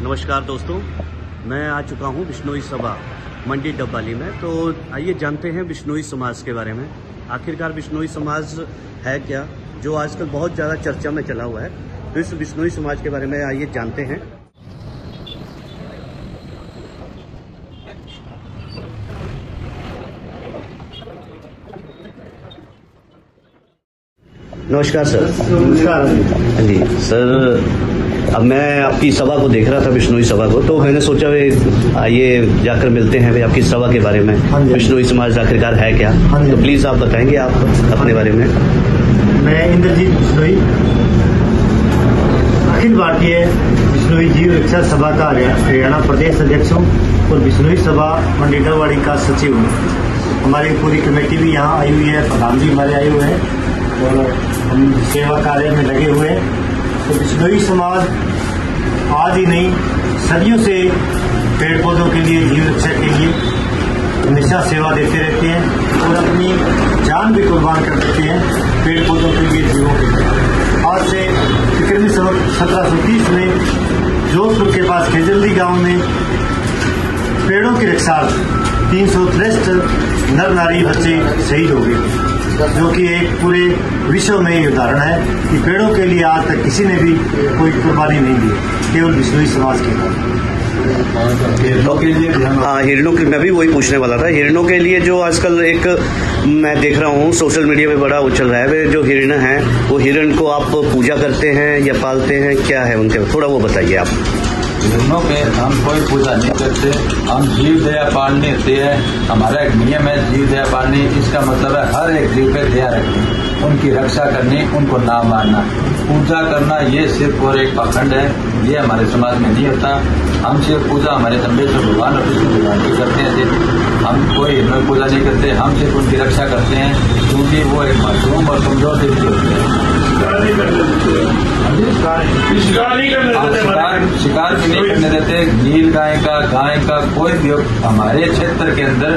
नमस्कार दोस्तों, मैं आ चुका हूँ बिश्नोई सभा मंडी डब्बाली में। तो आइए जानते हैं बिश्नोई समाज के बारे में। आखिरकार बिश्नोई समाज है क्या, जो आजकल बहुत ज़्यादा चर्चा में चला हुआ है। तो इस बिश्नोई समाज के बारे में आइए जानते हैं। नमस्कार सर। नमस्कार जी सर, अब मैं आपकी सभा को देख रहा था, बिश्नोई सभा को, तो मैंने सोचा आइए जाकर मिलते हैं भाई आपकी सभा के बारे में। बिश्नोई समाज आखिरकार है क्या, तो प्लीज आप बताएंगे आप अपने बारे में। मैं इंद्रजीत बिश्नोई, अखिल भारतीय बिश्नोई जीव रक्षा सभा का हरियाणा प्रदेश अध्यक्ष हूँ और बिश्नोई सभा मंडी डब्बाली का सचिव हूँ। हमारी पूरी कमेटी भी यहाँ आई हुई है, प्रधान जी हमारे आए हुए हैं और हम सेवा कार्य में लगे हुए हैं। तो बिश्नोई समाज आज ही नहीं, सदियों से पेड़ पौधों के लिए, जीव रक्षा के लिए हमेशा सेवा देते रहते हैं और अपनी जान भी कुर्बान कर देते हैं पेड़ पौधों के लिए, जीवों के लिए। आज से तकरीबन 1730 में जोधपुर के पास खेजल्दी गांव में पेड़ों की रक्षा 363 नर नारी बच्चे शहीद हो गए, जो कि एक पूरे विश्व में ये उदाहरण है कि पेड़ों के लिए आज तक किसी ने भी कोई कुर्बानी नहीं दी, केवल बिश्नोई समाज के लिए। हाँ, हिरणों की मैं भी वही पूछने वाला था। हिरणों के लिए जो आजकल एक मैं देख रहा हूँ सोशल मीडिया पे बड़ा वो चल रहा है, वे जो हिरण हैं वो हिरण को आप पूजा करते हैं या पालते हैं, क्या है उनके, थोड़ा वो बताइए आप। हिरणों के हम कोई पूजा नहीं करते, हम जीव दया पालनी होती है। हमारा एक नियम है जीव दया पालनी। इसका मतलब है हर एक जीव पे दया रखनी, उनकी रक्षा करनी, उनको ना मारना। पूजा करना ये सिर्फ और एक पाखंड है, ये हमारे समाज में नहीं होता। हम सिर्फ पूजा हमारे जम्बेश्वर भगवान और विष्णु भगवान की करते हैं। हम कोई हिरणों की पूजा नहीं करते, हम सिर्फ उनकी रक्षा करते हैं, क्योंकि वो एक मासूम और कमजोर देवी होते हैं। शिकार भी नहीं करने देते। नील गाय का कोई भी हमारे क्षेत्र के अंदर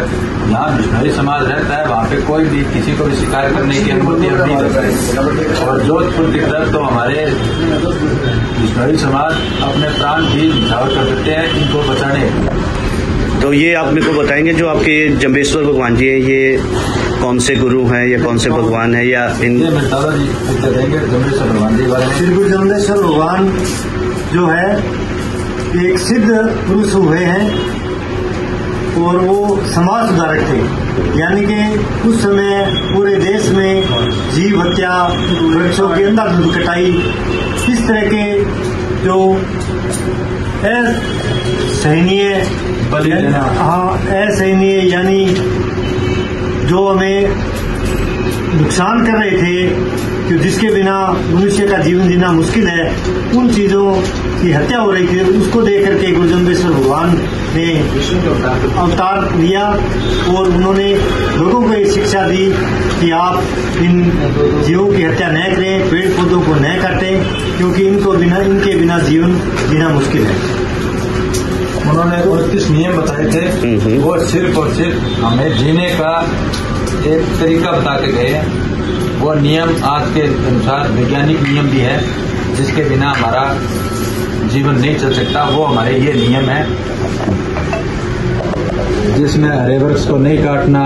जहाँ बिश्नोई समाज रहता है, वहाँ पे कोई भी किसी को भी शिकार करने की अनुमति हम नहीं देते। और जोधपुर की तरफ तो हमारे बिश्नोई समाज अपने प्राण भी न्यौछावर कर देते हैं इनको बचाने। तो ये आप मेरे को बताएंगे, जो आपके जम्बेश्वर भगवान जी हैं, ये कौन से गुरु हैं या कौन से भगवान हैं, या इन दादाजी देंगे जम्बेश्वर भगवान जी बारे में। श्री गुरु जम्बेश्वर भगवान जो है एक सिद्ध पुरुष हुए हैं और वो समाज सुधारक थे। यानी कि उस समय पूरे देश में जीव हत्या, वृक्षों की अंधाधुंध कटाई, इस तरह के जो असहनीय यानी जो हमें नुकसान कर रहे थे, कि जिसके बिना मनुष्य का जीवन जीना मुश्किल है, उन चीजों की हत्या हो रही थी। उसको देख करके गुरु जम्बेश्वर भगवान ने अवतार लिया और उन्होंने लोगों को ये शिक्षा दी कि आप इन जीवों की हत्या न करें, पेड़ पौधों को न काटें, क्योंकि इनके बिना जीवन जीना मुश्किल है। उन्होंने 29 नियम बताए थे, वो सिर्फ और सिर्फ हमें जीने का एक तरीका बता के गए। वो नियम आज के अनुसार वैज्ञानिक नियम भी है, जिसके बिना हमारा जीवन नहीं चल सकता। वो हमारे ये नियम है, जिसमें हरे वृक्ष को नहीं काटना,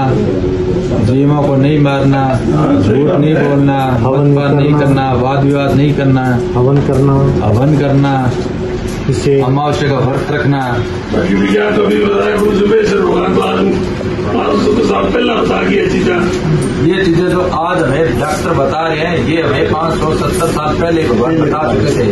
जीवों को नहीं मारना, झूठ नहीं बोलना, हवन नहीं करना, वाद विवाद नहीं करना, हवन करना, इससे अमावस्या का व्रत रखना। बाकी विज्ञान तो भी बताया गुरु जम्बेश्वर भगवान तो साल पहला बता गया ये चीजें जो आज हमें डॉक्टर बता रहे हैं, ये हमें 570 साल पहले भगवान बता चुके थे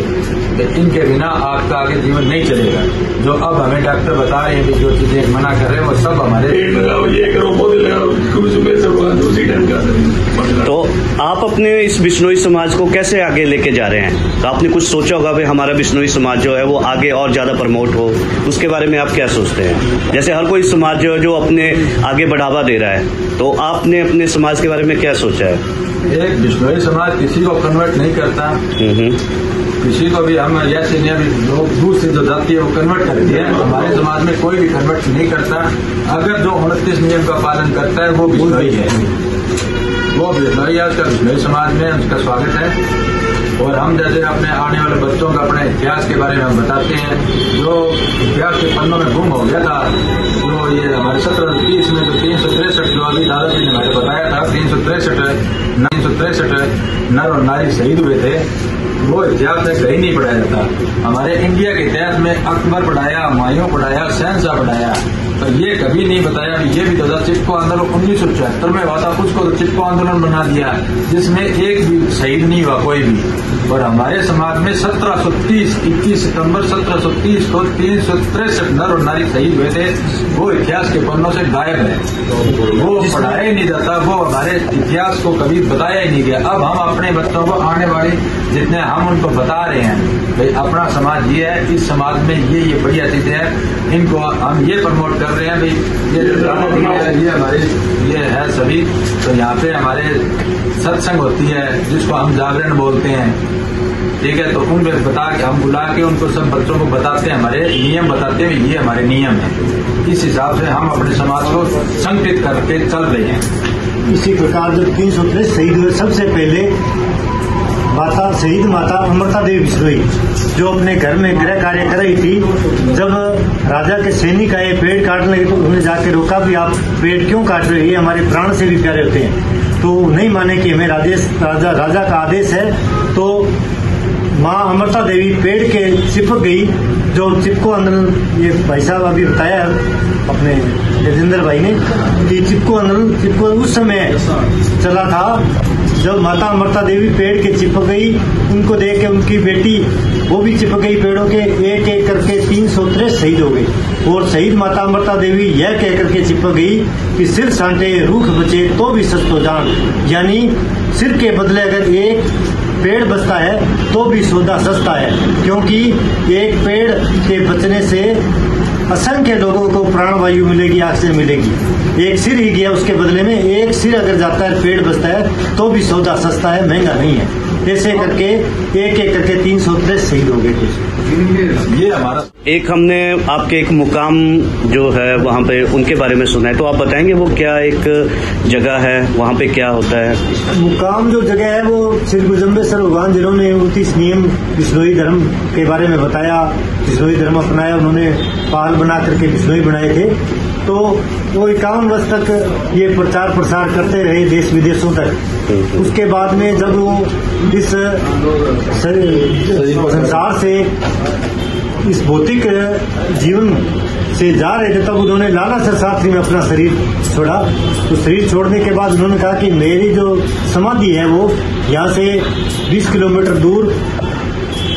कि इनके बिना आपका आगे जीवन नहीं चलेगा। जो अब हमें डॉक्टर बता रहे हैं कि जो चीजें मना कर रहे हैं वो सब हमारे पेड़ लगाओ, ये करो, पौधे लगाओ, गुरु जम्बेश्वर भगवान उसी टाइम का। तो आप अपने इस बिश्नोई समाज को कैसे आगे लेके जा रहे हैं? तो आपने कुछ सोचा होगा भाई हमारा बिश्नोई समाज जो है वो आगे और ज्यादा प्रमोट हो, उसके बारे में आप क्या सोचते हैं? जैसे हर कोई समाज जो है जो अपने आगे बढ़ावा दे रहा है, तो आपने अपने समाज के बारे में क्या सोचा है? एक बिश्नोई समाज किसी को कन्वर्ट नहीं करता, किसी को भी हम ऐसे नहीं, लोग दूसरी जो जाति है वो कन्वर्ट करती है। हमारे समाज में कोई भी कन्वर्ट नहीं करता। अगर जो 29 नियम का पालन करता है वो बिश्नोई है। वो बिश्नोई आज का बिश्नोई समाज में उसका स्वागत है। और हम जैसे अपने आने वाले बच्चों का अपने इतिहास के बारे में हम बताते हैं, जो इतिहास के पन्नों में गुम हो गया था। जो ये हमारे 1730 में जो 363 जो अभी दादाजी ने हमें बताया था, 363 नर और नारी शहीद हुए थे, वो इतिहास में कहीं नहीं पढ़ाया जाता। हमारे इंडिया के इतिहास में अकबर पढ़ाया, हुमायूं पढ़ाया, शहंशाह पढ़ाया, तो ये कभी नहीं बताया। ये भी तो चिपको आंदोलन 1974 में हुआ था, उसको तो चिपको आंदोलन बना दिया, जिसमें एक भी शहीद नहीं हुआ कोई भी। और हमारे समाज में 1730 21 सितंबर 1730 को 363 नर और नारी शहीद हुए थे। वो इतिहास के पन्नों से गायब है, वो पढ़ाया ही नहीं जाता, वो हमारे इतिहास को कभी बताया ही नहीं गया। अब हम अपने बच्चों को आने वाली जितने हम उनको बता रहे हैं भाई अपना समाज ये है, इस समाज में ये बढ़िया चीजें हैं, इनको हम ये प्रमोट कर रहे हैं भाई। ये हमारे ये है सभी। तो यहाँ पे हमारे सत्संग होती है जिसको हम जागरण बोलते हैं, ठीक है। तो उनको बता के हम बुला के उनको सब बच्चों को बताते हैं, हमारे नियम बताते हैं, ये हमारे नियम है। इस हिसाब से हम अपने समाज को संगठित करके चल रहे हैं। इसी प्रकार जब 363 शहीद हुए, सबसे पहले शहीद माता अमृता देवी बिश्नोई जो अपने घर में गृह कार्य कर रही थी, जब राजा के सैनिक आए पेड़ काटने लगे तो उन्होंने जाके रोका भी आप पेड़ क्यों काट रहे हैं, ये हमारे प्राण से भी प्यारे होते हैं। तो नहीं माने कि हमें राजा का आदेश है। तो माँ अमृता देवी पेड़ के चिपक गई। जो चिपको आंदोलन ये भाई साहब अभी बताया अपने राजेंद्र भाई ने कि चिपको आंदोलन उस समय चला था जब माता अमृता देवी पेड़ के चिपक गई। उनको देख के उनकी बेटी वो भी चिपक गई पेड़ों के, एक एक करके 363 शहीद हो गए। और शहीद माता अमृता देवी यह कह करके चिपक गई कि सिर सांटे रूख बचे तो भी सस्तो जान, यानी सिर के बदले अगर एक पेड़ बचता है तो भी सौदा सस्ता है, क्योंकि एक पेड़ के बचने से असंख्य लोगों को प्राणवायु मिलेगी, ऑक्सीजन मिलेगी। एक सिर ही गया, उसके बदले में एक सिर अगर जाता है, पेड़ बचता है तो भी सौदा सस्ता है, महंगा नहीं है। ऐसे करके एक एक करके 363 शहीद हो गए थे। ये हमारा एक हमने आपके एक मुकाम जो है वहाँ पे उनके बारे में सुना है, तो आप बताएंगे वो क्या एक जगह है, वहाँ पे क्या होता है? मुकाम जो जगह है वो श्री गुरुजम्बेश्वर भगवान जिन्होंने 29 नियम बिश्नोई धर्म के बारे में बताया, बिश्नोई धर्म अपनाया, उन्होंने पहाड़ बना करके बिश्नोई बनाए थे। तो वो 51 वर्ष तक ये प्रचार प्रसार करते रहे देश विदेशों तक। उसके बाद में जब वो इस संसार से इस भौतिक जीवन से जा रहे थे, तब उन्होंने लाला शास्त्री में अपना शरीर छोड़ा। तो शरीर छोड़ने के बाद उन्होंने कहा कि मेरी जो समाधि है वो यहाँ से 20 किलोमीटर दूर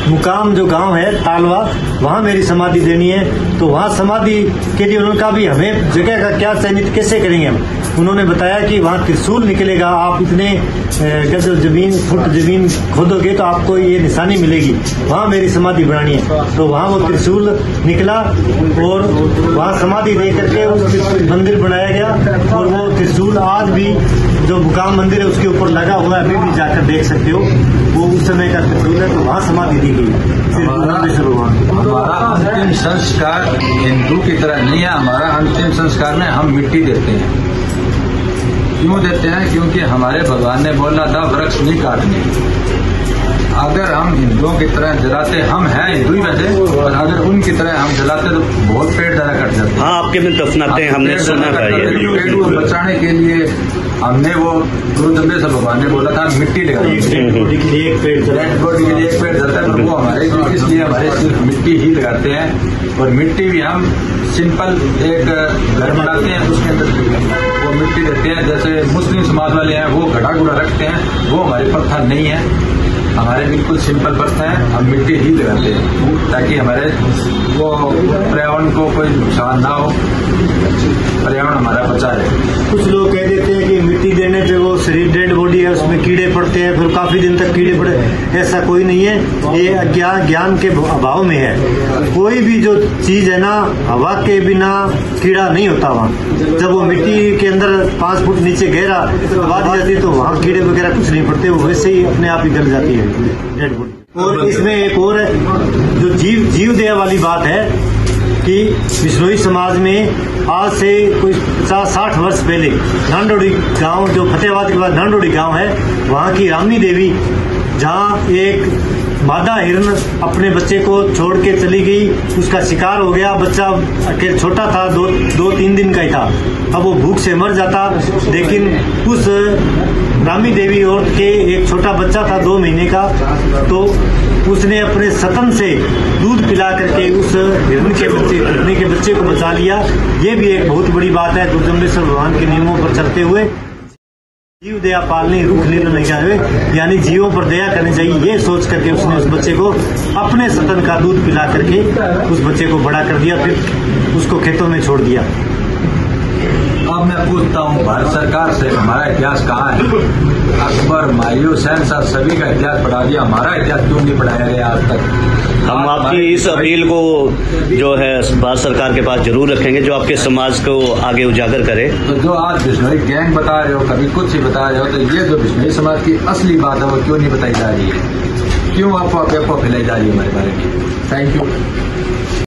मुकाम जो गांव है तालवा, वहां मेरी समाधि देनी है। तो वहां समाधि के लिए उन्होंने कहा भी हमें जगह का क्या चयनित कैसे करेंगे हम। उन्होंने बताया कि वहां त्रिशूल निकलेगा, आप इतने गज जमीन फुट जमीन खोदोगे तो आपको ये निशानी मिलेगी, वहां मेरी समाधि बनानी है। तो वहां वो त्रिशूल निकला और वहां समाधि दे करके उस मंदिर बनाया गया। और वो त्रिशूल आज भी जो मुकाम मंदिर है उसके ऊपर लगा हुआ है, अभी भी जाकर देख सकते हो, वो उस समय का त्रिशूल है। तो वहां समाधि दी गई। हमारा अंतिम संस्कार हिंदू की तरह नहीं है। हमारा अंतिम संस्कार में हम मिट्टी देते हैं। क्यों देते हैं? क्योंकि हमारे भगवान ने बोला था वृक्ष नहीं काटने। अगर हम हिंदुओं की तरह जलाते, हम हैं हिंदू ही वैसे, और अगर उनकी तरह हम जलाते तो बहुत पेड़ ज्यादा कट जाते। हाँ, आपके में दफनाते हैं, हमने सुना था ये। पेड़ को बचाने के लिए हमने वो गुरुजम्बेश्वर भगवान ने बोला था मिट्टी लगाई, डेड बॉडी के लिए एक पेड़ जलता है, पर वो हमारे इसलिए हमारे सिर्फ मिट्टी ही लगाते हैं। और मिट्टी भी हम सिंपल एक घर बनाते हैं, उसके अंदर वो मिट्टी देते हैं। जैसे मुस्लिम समाज वाले हैं वो घड़ा गुड़ा रखते हैं, वो हमारे पत्थर नहीं है, हमारे बिल्कुल सिंपल पत्थर है, हम मिट्टी ही लगाते हैं ताकि हमारे वो पर्यावरण को कोई नुकसान ना हो, पर्यावरण हमारा बचा रहे। कुछ लोग कह देते हैं कि मिट्टी देने पे वो शरीर डेड बॉडी है उसमें कीड़े पड़ते हैं, फिर काफी दिन तक कीड़े पड़े। ऐसा कोई नहीं है, ये अज्ञान ज्ञान के अभाव में है। कोई भी जो चीज है ना, हवा के बिना कीड़ा नहीं होता वहाँ। जब वो मिट्टी के अंदर 5 फुट नीचे गहरा दबा दी जाती है तो वहाँ कीड़े वगैरह कुछ नहीं पड़ते, वो वैसे ही अपने आप ही गल जाती है डेड बॉडी। और इसमें एक और है जो जीव दया वाली बात है कि बिश्नोई समाज में आज से कोई 50-60 वर्ष पहले नांदोड़ी गांव, जो फतेहाबाद के बाद नांदोड़ी गांव है, वहाँ की रामी देवी, जहाँ एक मादा हिरण अपने बच्चे को छोड़ के चली गई, उसका शिकार हो गया, बच्चा छोटा था, 2-3 दिन का ही था, अब वो भूख से मर जाता, लेकिन उस रामी देवी औरत के एक छोटा बच्चा था 2 महीने का, तो उसने अपने सतन से दूध पिला करके उस हिरनी के बच्चे को बचा लिया। ये भी एक बहुत बड़ी बात है। दुर्जम्बेश्वर भगवान के नियमों पर चलते हुए जीव दया पालने रुख निर्णय नहीं जावे, यानी जीवों पर दया करनी चाहिए, ये सोच करके उसने उस बच्चे को अपने सतन का दूध पिला करके उस बच्चे को बड़ा कर दिया, फिर उसको खेतों में छोड़ दिया। अब मैं पूछता हूँ भारत सरकार से, हमारा इतिहास कहाँ है? अकबर, हुमायूं, शहंशाह सभी का इतिहास पढ़ा दिया, हमारा इतिहास क्यों नहीं पढ़ाया गया आज तक? हम आपकी इस अपील को जो है भारत सरकार के पास जरूर रखेंगे, जो आपके समाज को आगे उजागर करे। तो जो आज बिश्नोई गैंग बता रहे हो, कभी कुछ ही बता रहे हो, तो ये जो बिश्नोई समाज की असली बात है वो क्यों नहीं बताई जा रही है? क्यों आपको फैलाई जा रही है हमारे बारे में? Thank you.